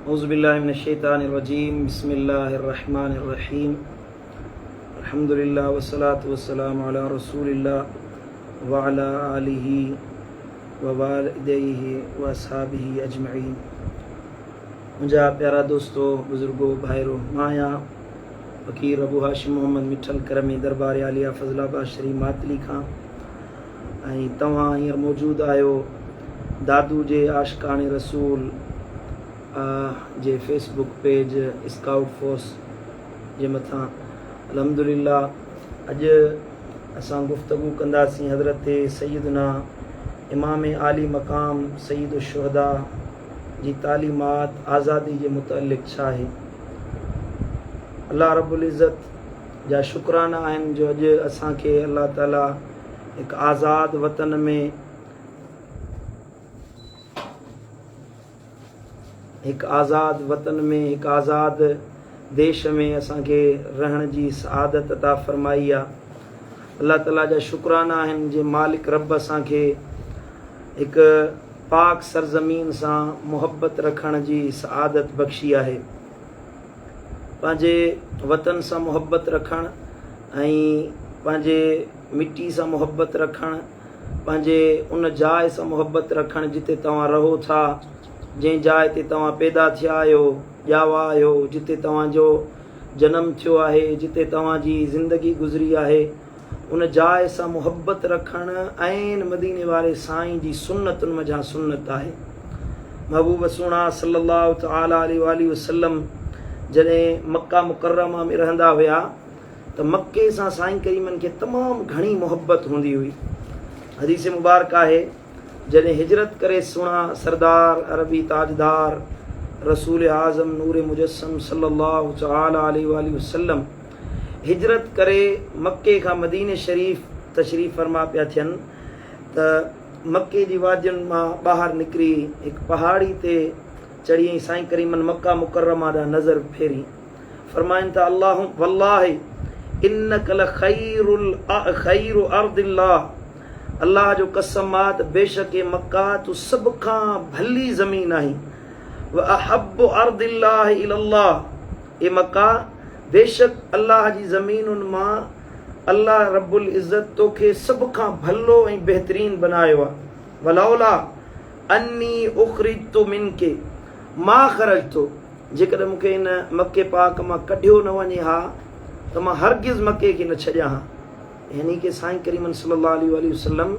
औज़ुबिल्लाहि मिनश्शैतानिर्रजीम बिस्मिल्लाहिर्रहमानिर्रहीम अल्हम्दुलिल्लाह वस्सलातु वस्सलामु अला रसूलिल्लाह व अला आलिहि व वालिदैहि व अस्हाबिहि अजमईन। मुंहिंजा प्यारा दोस्तों, बुज़ुर्गो, भाइरो, मां आहियां फ़क़ीर अबू हाशिम मोहम्मद मिठल करमी दरबार आलिया फज़लाबाद शरीफ़ मातली खां। ऐं तव्हां हींअर मौजूदु आहियो दादू जे आशिक़ाने रसूल जे फेसबुक पेज स्काउट फोर्स जे मथां। अल्हम्दुलिल्लाह अॼु असां गुफ़्तगू कंदासीं हज़रत सैयदना इमाम आली मक़ाम सैयद शुहदा जी तालीमात आज़ादी जे मुतअल्लिक़ छा आहे। अल्लाह रब्बुल इज़्ज़त जा शुक्राना आहिनि जो अॼु असांखे अल्लाह ताला हिकु आज़ाद वतन में हिकु आज़ाद देश में असांखे रहण जी सआदत अता फ़रमाई आहे। अल्लाह ताला जा शुक्राना आहिनि जे मालिक रब असांखे हिकु पाक सरज़मीन सां मुहबत रखण जी सआदत बख़्शी आहे। पंहिंजे वतन सां मुहबत रखणु ऐं पंहिंजे मिट्टी सां मुहबत रखणु, पंहिंजे उन जाइ सां मुहबत रखणु जिते तव्हां रहो था, जंहिं जाइ ते तव्हां पैदा थिया आहियो, ॼावा आहियो, जिते तव्हांजो जनमु थियो आहे, जिते तव्हांजी ज़िंदगी गुज़री आहे, उन जाइ सां मुहबत रखणु ऐं मदीने वारे साईं जी सुन्नतुनि मझां सुन्नत आहे। महबूब सुहिणा सल्लल्लाहु तआला अलैहि वसल्लम जॾहिं मक्का मुकर्रमा में रहंदा हुआ त मक्के सां साईं करीमनि खे तमामु घणी मुहबत हूंदी हुई। हदीस मुबारक आहे जॾहिं हिजरत करे सुहिणा सरदार अरबी ताजदार रसूल आज़म नूर मुजस्सम सल्लल्लाहु तआला अलैहि वसल्लम हिजरत करे मक्के खां मदीने शरीफ़ तशरीफ़ फरमा पिया थियनि त मक्के जी वादियुनि मां ॿाहिरि निकिरी हिकु पहाड़ी ते चढ़ी ऐं साईं करीमनि मक्का मुकर्रमा ॾांहुं नज़र फेरी फरमाइनि था अल्लाहु वल्लाहि इन्नक लखैरु अर्दिल्लाह, अल्लाह जो कसमात बेशक मक्का तू सभ खां भली ज़मीन आहीं। व अहब्बु अर्दिल्लाह इलल्लाह, ए मक्का बेशक अल्लाह जी ज़मीनुनि मां अल्लाह रब्बुल इज़्ज़त तोखे सभ खां भलो ऐं बहितरीन बनायो आहे। वलौला अन्नी उख़रिजतु मिनके मां ख़रजतो, जेकॾहिं मूंखे इन मके पाक मां कढियो न वञे हा त मां हरगिज़ मके खे न छॾियां हा। यानी कि साईं करीमन सल्लल्लाहु अलैहि वसल्लम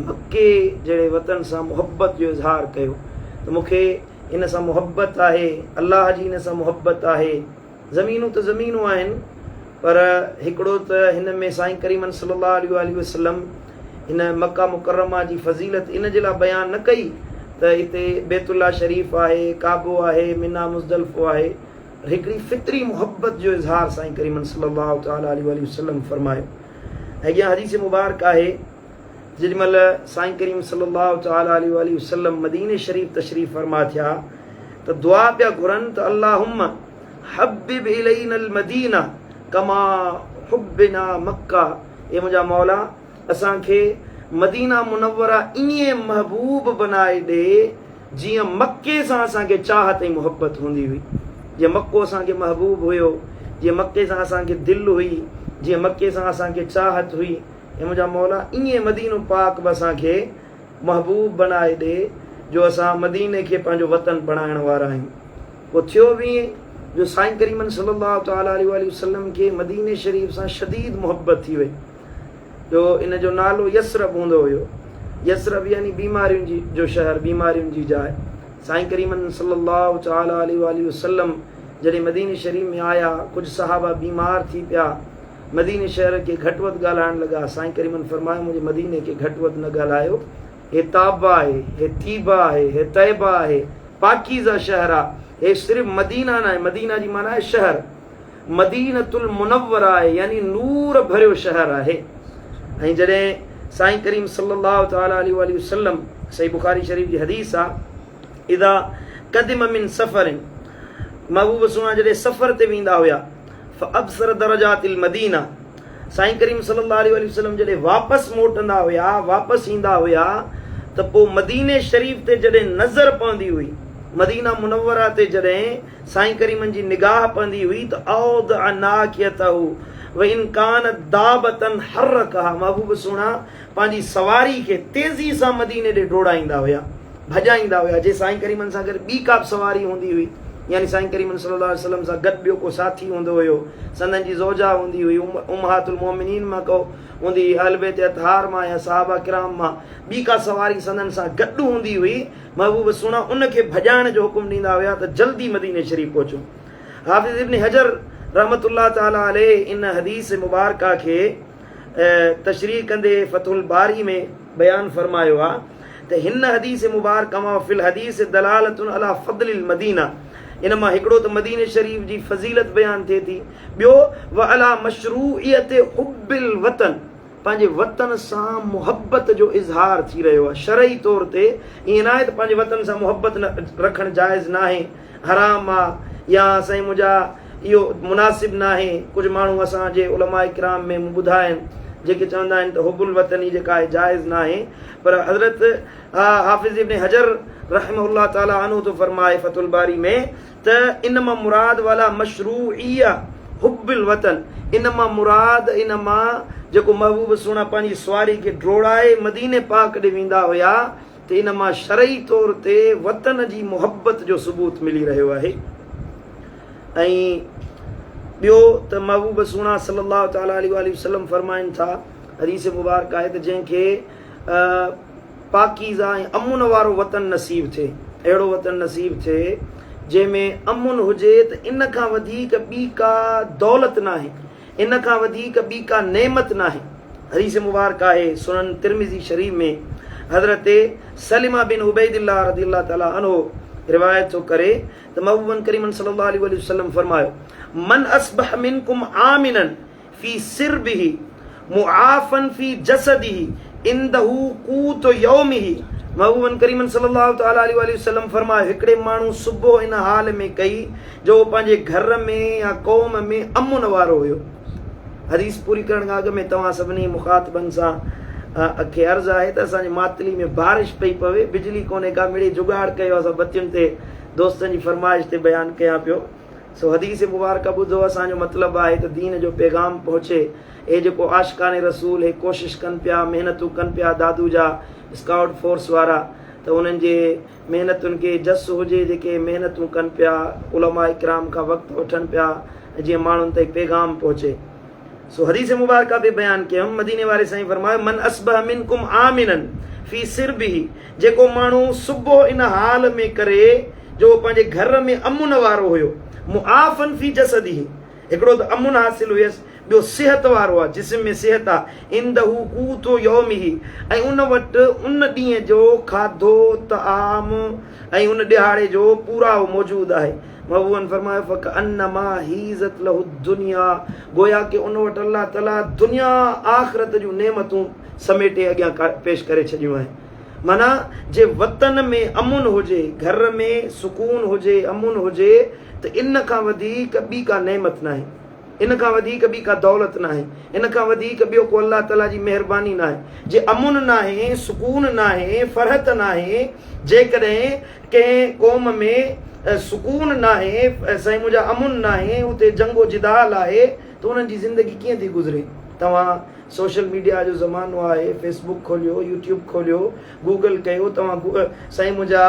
मके जहिड़े वतन सां मुहबत जो इज़हार कयो त मूंखे इन सां मुहबत आहे, अल्लाह जी इन सां मुहबत आहे। ज़मीनूं त ज़मीनूं आहिनि, पर हिकिड़ो त हिन में साईं करीमन सल्लल्लाहु अलैहि वसल्लम हिन मक्का मुकर्रमा जी फ़ज़ीलत इन जे लाइ बयानु न कई त हिते बैतुल्लाह शरीफ़ आहे, काबो आहे, मिना मुज़दलिफ़ो आहे। हिकिड़ी फितरी मुहबत जो इज़हार साईं करीमन सल्लल्लाहु अलैहि वसल्लम फरमायो। अॻियां हदीस मुबारक आहे जेॾीमहिल साईं करीम सल्लल्लाहु अलैहि वसल्लम मदीने शरीफ़ तशरीफ़ फरमा थिया त दुआ पिया घुरनि त अल्लाहुम्मा हब्बिब इलैनल मदीना कमा हुब्बिना मक्का, ए मुंहिंजा मौला असांखे मदीना मुनव्वरा ईअं महबूब बनाए ॾे जीअं मके सां असांखे चाहत ऐं मुहबत हूंदी हुई। जीअं मक्को असांखे महबूब हुयो, जीअं मके सां असांखे दिलि हुई, जीअं मके सां असांखे चाहत हुई, ऐं मुंहिंजा मौला ईअं मदीनो पाक बि असांखे महबूब बनाए ॾे जो असां मदीने खे पंहिंजो वतन बणाइण वारा आहियूं। पोइ थियो बि जो साईं करीमन सल्लल्लाहु अलैहि वसल्लम खे मदीने शरीफ़ सां शदीद मुहबत थी वई। जो इन जो नालो यसरब हूंदो हुयो। यसरब यानी बीमारियुनि जी जो शहर, बीमारियुनि जी जाइ। साईं करीमन सल्लल्लाहु अलैहि वसल्लम जॾहिं मदीने शरीफ़ में आया, कुझु सहाबा बीमार थी पिया, मदीने शहर खे घटि वधि ॻाल्हाइण लॻा। साईं करीमन फरमायो मुंहिंजे मदीने खे घटि वधि न ॻाल्हायो, हे ताबा आहे, हे तीबा आहे, हे तैबा आहे, पाकीज़ा शहर आहे। हे सिर्फ़ु मदीना न आहे, मदीना जी माना आहे शहर। मदीनतुल मुनव्वरा आहे यानी नूर भरियो शहर आहे। ऐं जॾहिं साईं करीम सल्लल्लाहु अलैहि वसल्लम, सही बुखारी शरीफ़ जी हदीस आहे, इदा क़दिम मिन सफ़रिन, महबूब सुहिणा जॾहिं सफ़र ते वेंदा हुया फ़अब्सर दरजातिल मदीना, साईं करीम सल्लल्लाहु अलैहि वसल्लम जॾहिं वापसि मोटंदा हुया, वापसि ईंदा हुया त पोइ मदीने शरीफ़ ते जॾहिं नज़र पवंदी हुई मदीना मुनव्वरा ते जॾहिं साईं करीमन जी निगाह पवंदी हुई त औद अनाकियतहु व इन कान दाबतन हर्रकहा, महबूब सुणा पंहिंजी सवारी खे तेज़ी सां मदीने ॾे डोड़ाईंदा हुया, भॼाईंदा हुया। जे साईं करीमन सां गॾु ॿी का बि सवारी हूंदी हुई, यानी साईं करीमन सल्लल्लाहु अलैहि वसल्लम सां गॾु ॿियो को साथी हूंदो हुयो, संदन जी ज़ौजा हूंदी हुई, उम्महातुल मोमिनीन मां को हूंदी, अहल बैत अतहार मां या सहाबा किराम मां ॿी का सवारी संदन सां गॾु हूंदी हुई, महबूब सुणा उनखे भॼाइण जो हुकुम ॾींदा हुया त जल्दी मदीने शरीफ़ पहुचो। हाफ़िज़ इब्न हजर रहमतुल्लाह ताला अलैह इन हदीस मुबारका खे तशरीह कंदे फतहुल बारी में बयान फरमायो आहे त हिन हदीस मुबारक मां फिल हदीस दलालतुन अला फضलिल मदीना, इन मां हिकिड़ो त मदीने शरीफ़ जी फज़ीलत बयान थिए थी, ॿियो व अला मशरूइयत हुब्बिल वतन, पंहिंजे वतन सां मुहबत जो इज़हार थी रहियो आहे। शरई तौर ते ईअं न आहे त पंहिंजे वतन सां मुहबत रखणु जाइज़ न आहे, हराम आहे या साईं मुंहिंजा इहो मुनासिब न आहे। कुझु माण्हू असांजे उलमा इकराम में ॿुधा आहिनि जेके चवंदा आहिनि त हुब्बुल वतनी जेका आहे जाइज़ न आहे, पर हज़रत हाफ़िज़ इब्न हजर रहमहुल्लाह ताला अन्हु तो फरमाए फतहुल बारी में त इन मां मुराद वाला मशरूइया हुब्बिल वतन, इन मां मुराद इन मां जेको महबूब सुणा पंहिंजी सवारी खे डोड़ाए मदीने पाक ॾे वेंदा हुया त इन मां शरई तौर ते वतन जी मुहबत जो सबूत मिली रहियो आहे। ऐं ॿियो त महबूब सुणा सल्लल्लाहु ताला अलैहि वसल्लम फरमाइनि था, हदीस मुबारक आहे त जंहिंखे पाकीज़ा ऐं अमुन वारो वतन नसीब थिए, अहिड़ो वतन नसीब थिए जंहिंमें अमुन हुजे त इन खां वधीक ॿी का दौलत न आहे, इन खां वधीक ॿी का नेमत न आहे। हदीस मुबारक आहे सुनन तिरमिज़ी शरीफ में हज़रत सलिमा बिन उबैदिल्लाह रज़ियल्लाहु ताला अन्हु रिवायत थो करे त महबूबन करीमन सल्लल्लाहु अलैहि वसल्लम फरमायो, मन अस्बह मिनकुम आमिनन फी सिरबिही मुआफन फी जसदिही इंदहु कूत यौमिही। महबूबन करीमन सल्लल्लाहु ताला अलैहि वसल्लम फरमायो, हिकिड़े माण्हू सुबुह इन हाल में कई जो पंहिंजे घर में या क़ौम में अमुन वारो हुयो। हदीस पूरी करण खां अॻु में तव्हां सभिनी मुखातबनि सां खे अर्ज़ु आहे त असांजे मातली में बारिश पई पवे, बिजली कोन्हे का, मिड़े जुगाड़ कयो असां बतियुनि ते दोस्तनि जी फरमाइश ते बयानु कयां पियो। सो हदीस मुबारक ॿुधो, असांजो मतिलबु आहे त दीन जो पैगाम पहुचे। हे जेको आशिकाने रसूल हे कोशिशि कनि पिया, महिनतूं कनि पिया, दादू जा स्काउट फोर्स वारा, त उन्हनि जे महिनतुनि खे जस हुजे, जेके महिनतूं कनि पिया, उलमा इकराम खां वक़्तु वठनि पिया जीअं माण्हुनि ताईं पैगाम पहुचे। सो हदीस मुबारक बि बयानु कयमि, मदीने वारे साईं फरमायो, मन अस्बह मिनकुम आमिनन फी सिरबिही, जेको माण्हू सुबुह इन हाल में करे जो पंहिंजे घर में अमुन वारो हुयो, मुआफन फी जसदिही, हिकिड़ो त अमुन हासिल हुयसि, ॿियो सिहत वारो आहे, जिस्म में सिहत आहे, इंदहु कूतो यौमिही, ऐं उन वटि उन ॾींहं जो खाधो तआम ऐं उन ॾिहाड़े जो पूराओ मौजूदु आहे। महबूबन फरमायो फक अन्नमा हीज़त लहु दुनिया, गोया के उन वटि अल्लाह ताला दुनिया आख़िरत जूं नेमतूं समेटे अॻियां पेश करे छॾियूं आहिनि। माना जे वतन में अमुन हुजे, घर में सुकून हुजे, अमुन हुजे, त इन खां वधीक ॿी का नेमत न आहे, इन खां वधीक ॿी का दौलत न आहे, इन खां वधीक ॿियो को अल्लाह ताला जी महिरबानी न आहे। जे अमुन न आहे, सुकून न आहे, फरहत न आहे, जेकॾहिं कंहिं क़ौम में सुकून न आहे, साईं मुंहिंजा अमुन न आहे, उते जंगो जिदाल आहे, त उन्हनि जी ज़िंदगी कीअं थी गुज़रे। तव्हां सोशल मीडिया जो ज़मानो आहे, फेसबुक खोलियो, यूट्यूब खोलियो, गूगल कयो, तव्हां साईं मुंहिंजा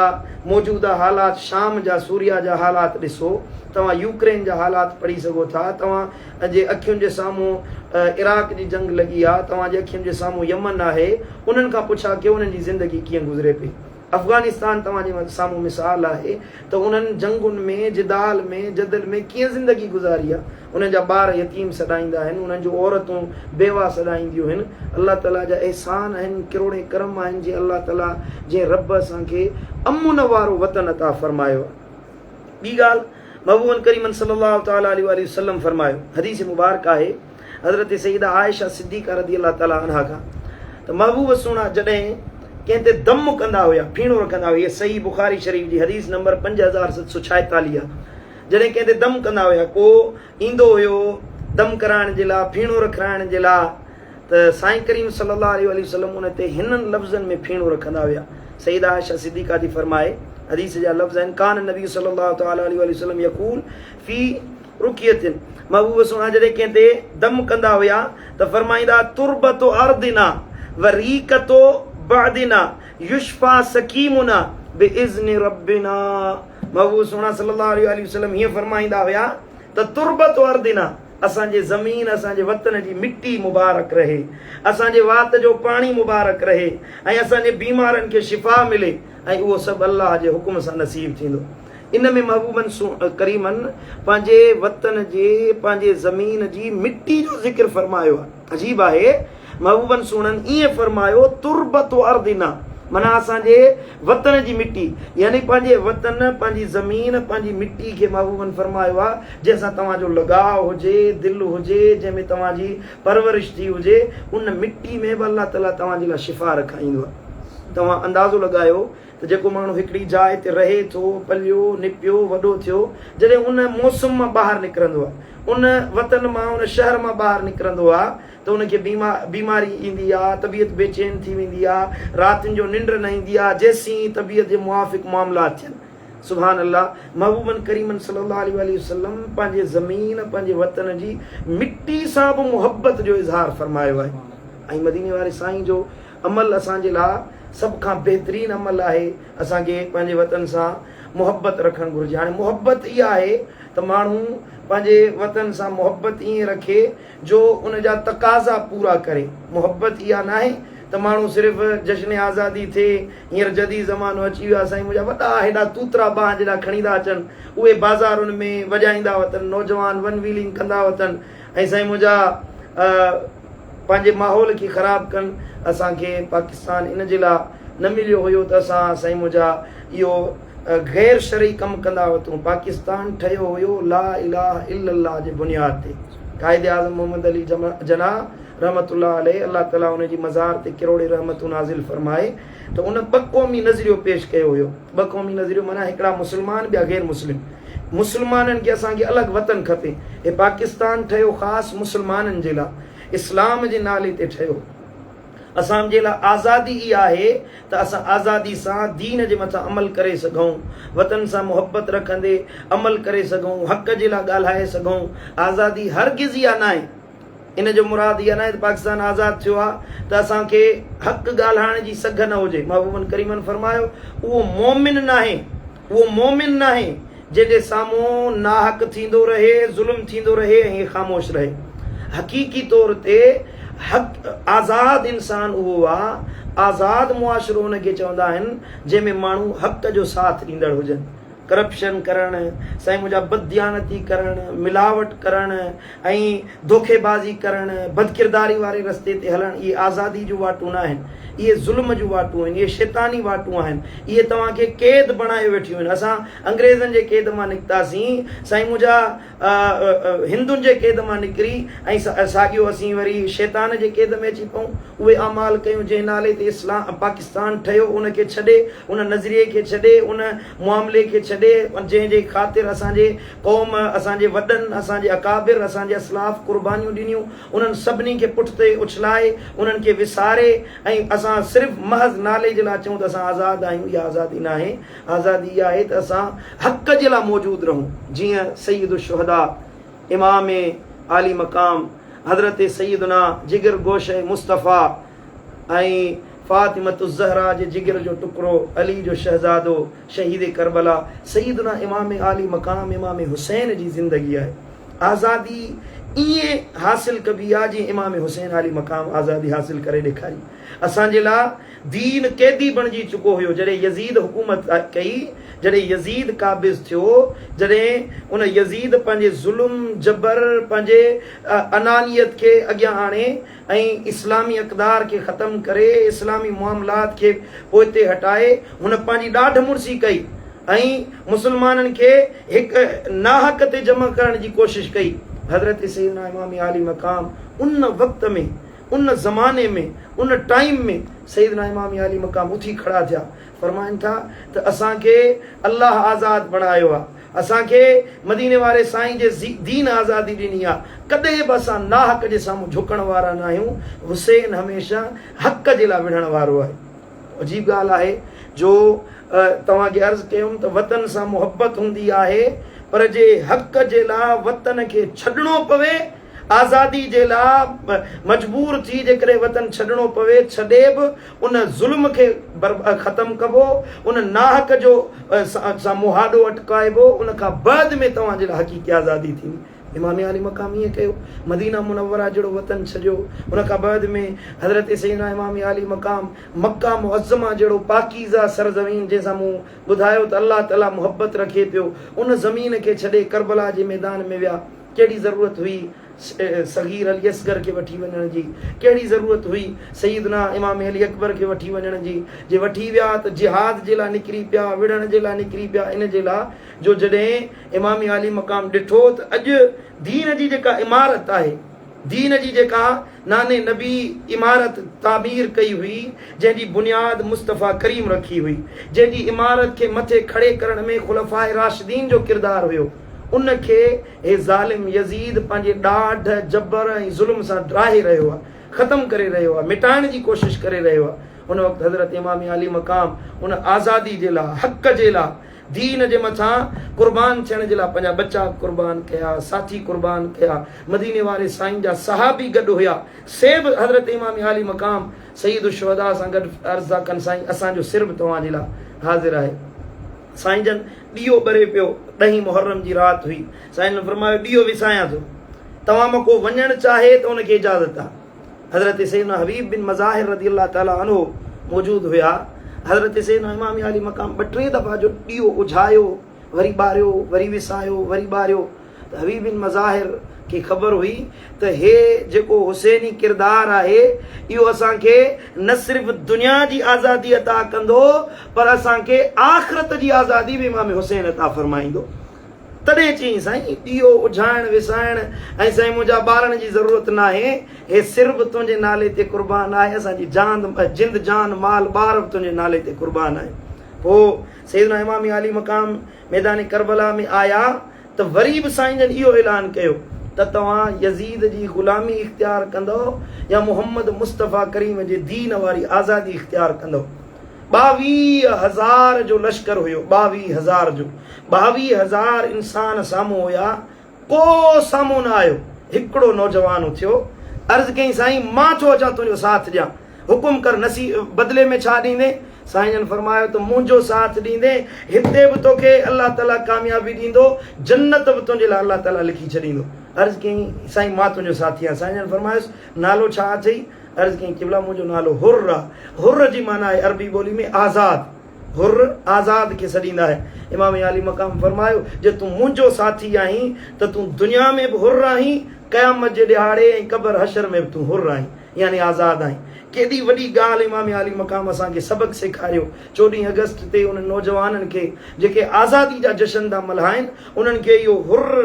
मौजूदा हालात शाम जा, सूरिया जा हालात ॾिसो, तव्हां यूक्रेन जा हालात पढ़ी सघो था, तव्हां जे अखियुनि जे साम्हूं इराक जी जंग लॻी आहे, तव्हांजे अखियुनि जे साम्हूं यमन आहे, उन्हनि खां पुछा कयो उन्हनि जी ज़िंदगी कीअं गुज़रे पई। अफ़गानिस्तान तव्हांजे साम्हूं मिसाल आहे त उन्हनि जंगुनि में, जिदाल में, जदल में कीअं ज़िंदगी गुज़ारी आहे। उन्हनि जा ॿार यतीम सॾाईंदा आहिनि, उन्हनि जूं औरतूं बेवा सॾाईंदियूं आहिनि। अल्लाह ताला जा एहसान आहिनि, किरोड़े करम आहिनि, जीअं अल्लाह ताला जंहिं रब असांखे अमुन वारो वतन अता फरमायो आहे। ॿी ॻाल्हि, महबूबन करीमन सल्लल्लाहु ताला अलैहि वसल्लम फरमायो, हदीस मुबारक आहे हज़रत सईदा आयशा सिद्दीक़ा रज़ियल्लाहु ताला अन्हा खां, त महबूब सुणा जॾहिं कंहिं ते दम कंदा हुया, फीणो रखंदा हुया, सही बुखारी शरीफ़ जी हदीस नंबर 5746, जॾहिं कंहिं ते दम कंदा हुया, को ईंदो हुयो दम कराइण जे लाइ, फीणो रखाइण जे लाइ, त साईं करीम सल्लल्लाहु अलैहि वसल्लम उन ते हिननि लफ़्ज़नि में फीणो रखंदा हुया। सईदा आयशा सिद्दीक़ा थी फरमाए, हदीस जा लफ़्ज़ आहिनि, कान नबी सल्लल्लाहु तआला अलैहि वसल्लम यक़ूल फी रुकियतिन, महबूब सुणा जॾहिं कंहिं ते दम कंदा हुया त फरमाईंदा तुरबतो अर्दिना व रीकतो बअदिना युशफा सकीमुना बिइज़्नि रब्बिना। महबूब सुणा सल्लल्लाहु अलैहि वसल्लम हीअं फरमाईंदा हुया त तुरबतो अर्दिना, असांजे ज़मीन असांजे वतन जी मिट्टी मुबारक रहे, असांजे वात जो पाणी मुबारक रहे ऐं असांजे बीमारनि खे शिफ़ा मिले ऐं उहो सभु अल्लाह जे हुकुम सां नसीब थींदो। इन में महबूबन करीमन पंहिंजे वतन जे पंहिंजे ज़मीन जी मिट्टी जो ज़िक्र फरमायो आहे। अजीब आहे, महबूबन सुणनि ईअं फरमायो तुरबतो अर्दिना, माना असांजे वतन जी मिट्टी, यानी पंहिंजे वतन पंहिंजी ज़मीन पंहिंजी मिट्टी खे महबूबन फरमायो आहे जंहिंसां तव्हांजो लगाव हुजे, दिलि हुजे, जंहिंमें तव्हांजी परवरिश थी हुजे, उन मिट्टी में बि अल्लाह ताला तव्हांजे लाइ शिफ़ा रखाईंदो आहे। तव्हां अंदाज़ो लॻायो त जेको माण्हू हिकिड़ी जाइ ते रहे थो, पलियो निपियो वॾो थियो, जॾहिं उन मौसम मां ॿाहिरि निकिरंदो आहे, उन वतन मां उन शहर मां ॿाहिरि निकिरंदो आहे त उनखे बीमारी ईंदी आहे, तबियत बेचैन थी वेंदी आहे, रातिनि जो निंड न ईंदी आहे जेसीं तबियत जे मुआफ़िक़ मामलात थियनि। सुभान अल्लाह, महबूबन करीमन सल्लल्लाहु अलैहि वसल्लम पंहिंजे ज़मीन पंहिंजे वतन जी मिट्टी सां बि मुहबत जो इज़हार फरमायो आहे। ऐं मदीने वारे साईं जो अमल असांजे लाइ सभ खां बहितरीन अमल आहे, असांखे पंहिंजे वतन सां मुहबत रखणु घुरिजे। हाणे मुहबत इहा आहे त माण्हू पंहिंजे वतन सां मुहबत ईअं रखे जो उन जा तक़ाज़ा पूरा करे। मुहबत इहा न आहे त माण्हू सिर्फ़ु जश्न आज़ादी थिए, हींअर जदीद ज़मानो अची वियो आहे, साईं मुंहिंजा वॾा हेॾा तूतरा बाह जेॾा खणी था अचनि, उहे बाज़ारुनि में वॼाईंदा वतनि, नौजवान वन व्हीलिंग कंदा वतनि ऐं साईं मुंहिंजा पंहिंजे माहौल खे ख़राबु कनि। असांखे पाकिस्तान इन जे लाइ न मिलियो हुयो त असां साईं मुंहिंजा इहो गैर शरई कमु कंदा वरितूं। पाकिस्तान ठहियो हुयो ला इलाहा इल्लल्लाह जे बुनियाद ते। कायदे आज़म मोहम्मद अली जना रहमतुल्लाह अलैहि, अल्लाह ताला उन जी मज़ार ते किरोड़े रहमतूं नाज़िल फरमाए, त उन ॿ क़ौमी नज़रियो पेश कयो हुयो। ॿ क़ौमी नज़रियो माना हिकिड़ा मुस्लमान ॿिया गैर मुस्लिम। मुस्लमाननि खे असांखे अलॻि वतन खपे। हे पाकिस्तान ठहियो ख़ासि मुस्लमाननि जे लाइ, इस्लाम जे नाले ते ठहियो। असांजे लाइ आज़ादी इहा आहे त असां आज़ादी सां दीन जे मथां अमल करे सघूं, वतन सां मुहबत रखंदे अमल करे सघूं, हक़ जे लाइ ॻाल्हाए सघूं। आज़ादी हरगिज़ इहा न आहे, इन जो मुराद इहा न आहे त पाकिस्तान आज़ादु थियो आहे त असांखे हक़ ॻाल्हाइण जी सघ न हुजे। महबूबन करीमन फरमायो उहो मोमिन न आहे, उहो मोमिन न आहे जंहिंजे साम्हूं नाहक थींदो रहे, ज़ुल्म थींदो रहे ऐं ख़ामोश रहे। हक़ीक़ी तौर ते हक़ आज़ाद इंसान उहो आहे, आज़ाद मुआशिरो हुनखे चवंदा आहिनि जंहिंमें माण्हू हक़ जो साथ ॾींदड़ हुजनि। करप्शन करणु, साईं मुंहिंजा बददियानती करणु, मिलावट करणु ऐं धोखेबाज़ी करणु, बदकिरदारी वारे रस्ते ते हलणु, इहे आज़ादी जूं वाटूं न आहिनि, इहे ज़ुल्म जूं वाटूं आहिनि, इहे शैतानी वाटूं आहिनि, इहे तव्हांखे क़ैद बणाए वेठियूं आहिनि। असां अंग्रेज़नि जे क़ैद मां निकितासीं, साईं मुंहिंजा हिंदुनि जे क़ैद मां निकिरी ऐं साॻियो असीं वरी शैतान जे क़ैद में अची पऊं। उहे अमाल कयूं जंहिं नाले ते इस्लाम पाकिस्तान ठहियो, उनखे छॾे, उन नज़रिए खे छॾे, उन मुआमले खे छॾे, जंहिंजे ख़ातिर असांजे क़ौम, असांजे वॾनि, असांजे अकाबिर, असांजे असलाफ क़ुर्बानियूं ॾिनियूं, उन्हनि सभिनी खे पुठिते उछलाए, उन्हनि खे विसारे ऐं असां सिर्फ़ु महज़ नाले जे लाइ चऊं त असां आज़ादु आहियूं। इहा आज़ादी न आहे। आज़ादी इहा आहे त असां हक़ जे लाइ मौजूदु रहूं। जीअं सैयद शुहदा इमाम आली मक़ाम हज़रत सैयदना जिगर गोश मुस्तफ़ा ऐं फातिमतु ज़हरा जे जिगर जो टुकड़ो, अली जो शहज़ादो, शहीद करबला, सैयदना इमाम आली मक़ाम इमाम हुसैन जी ज़िंदगी आहे। आज़ादी ईअं हासिल कबी आहे जीअं इमाम हुसैन आली मक़ाम आज़ादी हासिल करे ॾेखारी। असांजे लाइ दीन क़ैदी बणिजी चुको हुयो। जॾहिं यज़ीद हुकूमत कई, जॾहिं यज़ीद काबिज़ थियो, जॾहिं उन यज़ीद पंहिंजे ज़ुल्म जबर, पंहिंजे अनानियत खे अॻियां आणे ऐं इस्लामी अक़दार खे ख़तमु करे, इस्लामी मामलात खे पोइते हटाए, हुन पंहिंजी ॾाढ मुर्सी कई ऐं मुस्लमाननि खे हिकु नाहक ते जमा करण जी कोशिशि कई। हज़रत सैयदना इमाम आली मक़ाम उन वक़्त में, उन ज़माने में, उन टाइम में सैयदना इमाम आली मक़ाम उथी खड़ा थिया, फरमाइनि था त असांखे अल्लाह आज़ाद बणायो आहे, असांखे मदीने वारे साईं जे दीन आज़ादी ॾिनी आहे, कॾहिं बि असां नाहक जे साम्हूं झुकण वारा न आहियूं। हुसैन हमेशह हक़ जे लाइ विढ़ण वारो आहे। अजीब ॻाल्हि आहे जो तव्हांखे अर्ज़ु कयुमि त वतन सां मुहबत हूंदी आहे, पर जे हक़ जे लाइ वतन खे छॾिणो पवे, आज़ादी जे लाइ मजबूर थी जेकॾहिं वतन छॾिणो पवे, छॾे बि उन ज़ुल्म खे ख़तमु कबो, उन नाहक जो सां मुहाॾो अटकाइबो, उन खां बाद में तव्हांजे लाइ हक़ीक़ी आज़ादी थींदी। इमाम अली मक़ाम ईअं कयो, मदीना मुनव्वरा जहिड़ो वतन छॾियो, उन खां बाद में हज़रत सैयदना इमाम अली मक़ाम मक्का मुअज़्ज़मा जहिड़ो पाकीज़ा सरज़मीन जंहिंसां मूं ॿुधायो त अल्लाह ताला मुहबत रखे पियो, उन ज़मीन खे छॾे करबला जे मैदान में विया। कहिड़ी ज़रूरत हुई सगीर अली असगर खे वठी वञण जी, कहिड़ी ज़रूरत हुई सईदना इमाम अली अकबर खे वठी वञण जी, जे वठी विया त जिहाद जे लाइ निकिरी पिया, विढ़ण जे लाइ निकिरी पिया, इन जे लाइ जो जॾहिं इमाम अली मक़ाम ॾिठो त अॼु दीन जी जेका इमारत आहे, दीन जी जेका नाने नबी इमारत तामीर कई हुई, जंहिंजी बुनियाद मुस्तफ़ा करीम रखी हुई, जंहिंजी इमारत खे मथे खड़े करण में खुलफ़ाए राशिदीन जो किरदारु हुयो, उनखे हे ज़ालिम यज़ीद पंहिंजे ॾाढ जबर ऐं ज़ुल्म सां ड्राहे रहियो आहे, ख़तमु करे रहियो आहे, मिटाइण जी कोशिशि करे रहियो आहे। उन वक़्तु हज़रत इमाम अली मक़ाम उन आज़ादी जे लाइ, हक़ जे लाइ, दीन जे मथां क़ुर्बान थियण जे लाइ पंहिंजा बच्चा क़ुर्बान कया, साथी क़ुर्बान कया। मदीने वारे साईं जा सहाबी गॾु हुया, से बि हज़रत इमाम अली मक़ाम सईद शुहदा सां गॾु अर्ज़ा कनि, साईं असांजो सिर बि तव्हांजे लाइ हाज़िर आहे। साईं जन ॾीओ ॿरे पियो, 10 मुहर्रम जी राति हुई, साईं जन फरमायो ॾीओ विसायां थो, तव्हां मां को वञणु चाहे त उनखे इजाज़त आहे। हज़रत सैयदना हबीब बिन मज़ाहिर रज़ी अल्लाह ताला अन्हु मौजूदु हुया। हज़रत सैयदना इमाम अली मक़ाम 2-3 दफ़ा जो ॾीओ उझायो, वरी ॿारियो, वरी विसायो, वरी ॿारियो, त हबीब बिन मज़ाहिर खे ख़बर हुई त हे जेको हुसैनी किरदारु आहे, इहो असांखे न सिर्फ़ु दुनिया जी आज़ादी अता कंदो, पर असांखे आख़िरत जी आज़ादी बि इमाम हुसैन अता फरमाईंदो। तॾहिं चई साईं ॾीओ उझाइण विसाइण ऐं साईं मुंहिंजा ॿारनि जी ज़रूरत न आहे, हे सिर्फ़ु तुंहिंजे नाले ते क़ुर्बान आहे, असांजी जिंद जान माल ॿार बि तुंहिंजे नाले ते क़ुर्बान आहे। पोइ सैयदना इमाम अली मक़ाम मैदान करबला में आया त वरी बि साईं जन इहो ऐलान कयो त तव्हां यज़ीद जी ग़ुलामी इख़्तियार कंदो या मुहम्मद मुस्तफ़ा करीम जे दीन वारी आज़ादी इख़्तियार कंदो। 22,000 जो लश्कर हुयो, 22,000 जो, 22,000 इंसान साम्हूं हुया, को साम्हूं न आयो। हिकिड़ो नौजवान उथियो, अर्ज़ु कई साईं मां थो अचां तुंहिंजो साथ ॾियां, हुकुम कर, बदिले में छा ॾींदे? साईं जन फरमायो त मुंहिंजो साथ ॾींदे हिते बि तोखे अल्लाह ताला कामयाबी ॾींदो, जन्नत बि तुंहिंजे लाइ अल्लाह ताला लिखी छॾींदो। अर्ज़ु कई साईं मां तुंहिंजो साथी आहियां। साईं जन फरमायोसि नालो छा अथई? अर्ज़ु कई क़िबला मुंहिंजो नालो हुर्र आहे। हुर्र जी माना आहे अरबी ॿोली में आज़ाद, हुर्र आज़ाद खे सॾींदा आहे। इमाम अली मक़ाम फरमायो जे तूं मुंहिंजो साथी आहीं त तूं दुनिया में बि हुर्र आहीं, क़यामत जे ॾिहाड़े ऐं क़बर हशर में बि तूं हुर्र आहीं, यानी आज़ाद आहीं। केॾी वॾी ॻाल्हि इमाम अली मक़ाम असांखे सबक़ सेखारियो। 14 अगस्त ते उन नौजवाननि खे जेके आज़ादी जा जशन था मल्हाइनि, उन्हनि खे इहो हुर्र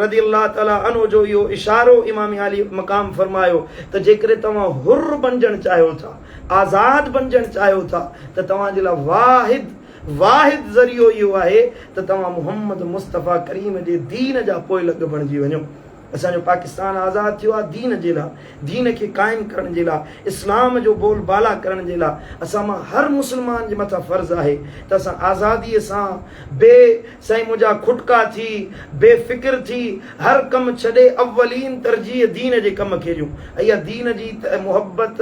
रज़ी अल्लाह ताला अन्हु जो इहो इशारो इमाम अली मक़ाम फरमायो त जेकॾहिं तव्हां हुर्र बणजणु चाहियो था, आज़ाद बणजणु चाहियो था, त तव्हांजे लाइ वाहिद ज़रियो इहो आहे त तव्हां मुहम्मद मुस्तफ़ा करीम जे दीन जा पोइ लॻ बणिजी वञो। असांजो पाकिस्तान आज़ादु थियो आहे दीन जे लाइ, दीन खे क़ाइमु करण जे लाइ, इस्लाम जो बोलबाला करण जे लाइ। असां मां हर मुस्लमान जे मथां फ़र्ज़ु आहे त असां आज़ादीअ सां साईं मुंहिंजा खुटका थी, बेफ़िक्र थी, हर कमु छॾे अवलीन तरजीह दीन जे कम खे ॾियूं। इहा दीन जी मुहबत,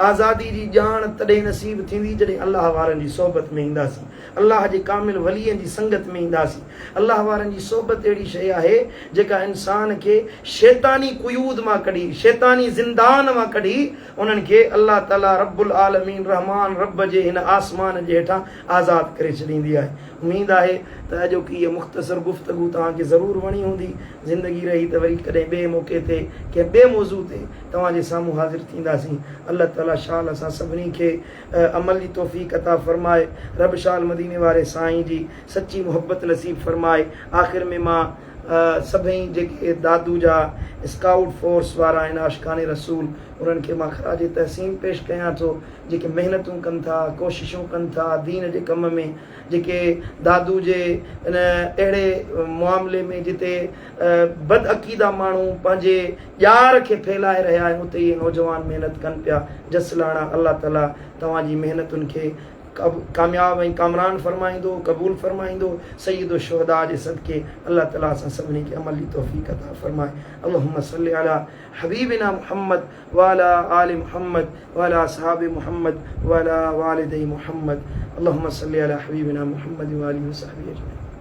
आज़ादी जी ॼाण तॾहिं नसीब थींदी जॾहिं अलाह वारनि जी सोबत में ईंदासीं, अलाह जे कामिल वलीअनि जी संगत में ईंदासीं। अलाह वारनि जी सोबत अहिड़ी शइ आहे जेका इंसान खे शैतानी कुयूद मां कढी, शैतानी ज़िंदान मां कढी, उन्हनि खे अल्लाह ताला रब्बुल आलमीन रहमान रब जे हिन आसमान जे हेठां आज़ादु करे छॾींदी आहे। उमेद आहे त अॼोकी इहा मुख़्तसर गुफ़्तगू तव्हांखे ज़रूरु वणी हूंदी। ज़िंदगी रही त वरी कॾहिं ॿिए मौक़े ते कंहिं ॿिए मौज़ू ते तव्हांजे साम्हूं हाज़िर थींदासीं। अल्लाह ताला शाल असां सभिनी खे अमल जी तौफ़ीक़ अता फ़रमाए, रब शाल मदीने वारे साईं जी सची मुहबत नसीब फ़रमाए। आख़िर में मां सभई जेके दादू जा स्काउट फोर्स वारा आहिनि, आशिक़ाने रसूल, उन्हनि खे मां ख़राज तहसीन पेश कयां थो, जेके महिनतूं कनि था, कोशिशूं कनि था दीन जे कम में, जेके दादू जे इन अहिड़े मामले में जिते बदअक़ीदा माण्हू पंहिंजे ॼार खे फैलाए रहिया आहिनि, उते इहे नौजवान महिनत कनि पिया। जसलाणा अल्लाह ताला तव्हांजी महिनतुनि खे कामयाब ऐं कामरान फरमाईंदो, क़बूल फरमाईंदो। सय्यिदु शुहदा जे सदके अल्लाह ताला असां सभिनी खे अमली तौफ़ीक़ अता फरमाए। अल्लाहुम्मा सल्लि अला हबीबिना मुहम्मद व अला आलि मुहम्मद व अला असहाबि मुहम्मद व अला वालिदै मुहम्मद। अल्लाहुम्मा सल्लि अला हबीबिना मुहम्मद व आलिहि व सहबिहि अजमईन।